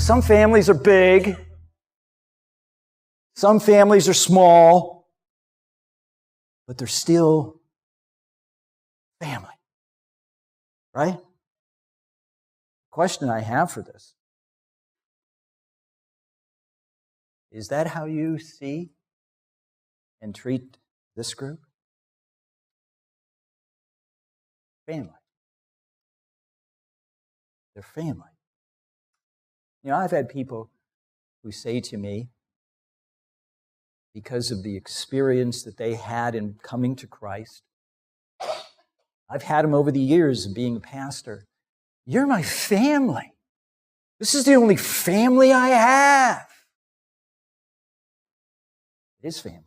Some families are big. Some families are small. But they're still family. Right? The question I have for this: is that how you see and treat this group? Family. They're family. You know, I've had people who say to me, because of the experience that they had in coming to Christ, I've had them over the years of being a pastor, "You're my family. This is the only family I have." It is family.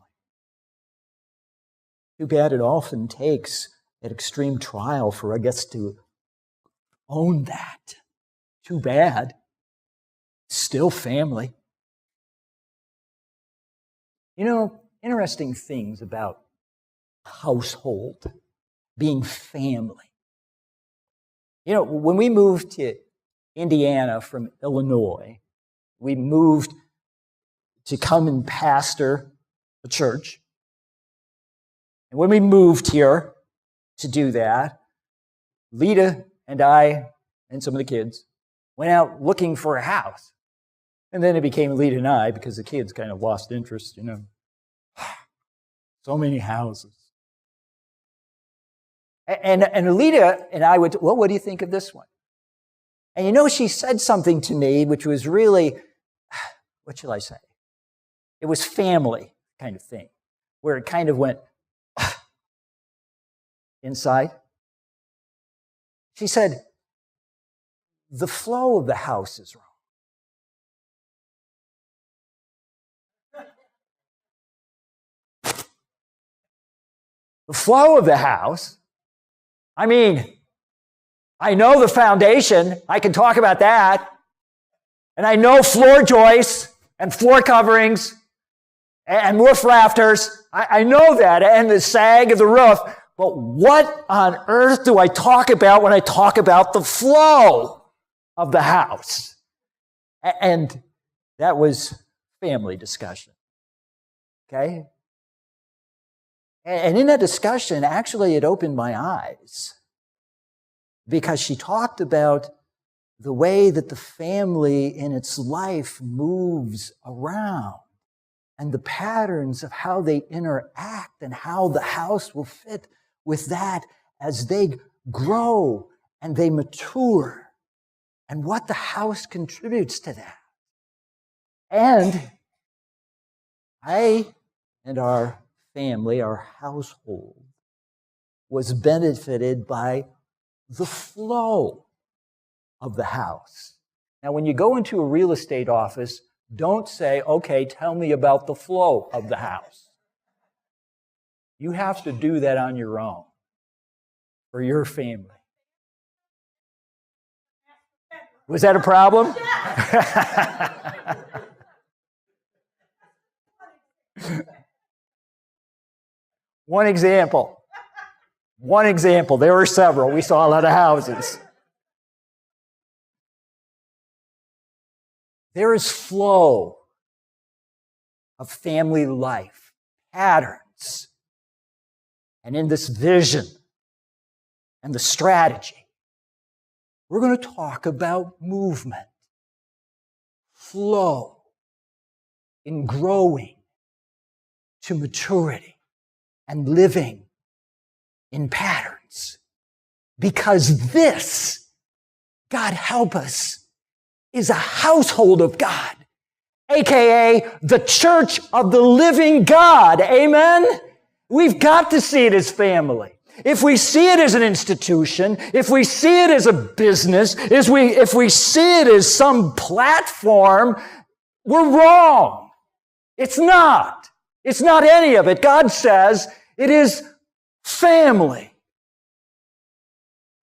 Too bad it often takes an extreme trial for us to own that. Too bad. Still family. You know, interesting things about household, being family. You know, when we moved to Indiana from Illinois, we moved to come and pastor a church. And when we moved here to do that, Lita and I and some of the kids went out looking for a house. And then it became Lita and I because the kids kind of lost interest, you know. So many houses. And Lita and I would, "Well, what do you think of this one?" And you know, she said something to me which was really, what shall I say? It was family kind of thing, where it kind of went inside. She said, "The flow of the house is wrong." The flow of the house? I mean, I know the foundation. I can talk about that. And I know floor joists and floor coverings and roof rafters. I know that, and the sag of the roof. But what on earth do I talk about when I talk about the flow of the house? And that was family discussion. Okay? And in that discussion, actually, it opened my eyes, because she talked about the way that the family in its life moves around and the patterns of how they interact and how the house will fit with that as they grow and they mature, and what the house contributes to that. And I and our family, our household, was benefited by the flow of the house. Now, when you go into a real estate office, don't say, "Okay, tell me about the flow of the house." You have to do that on your own for your family. Was that a problem? One example. There were several. We saw a lot of houses. There is flow of family life, patterns. And in this vision and the strategy, we're going to talk about movement, flow, in growing to maturity and living in patterns. Because this, God help us, is a household of God, aka the church of the living God. Amen? We've got to see it as family. If we see it as an institution, if we see it as a business, if we see it as some platform, we're wrong. It's not. It's not any of it. God says it is family.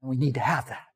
And we need to have that.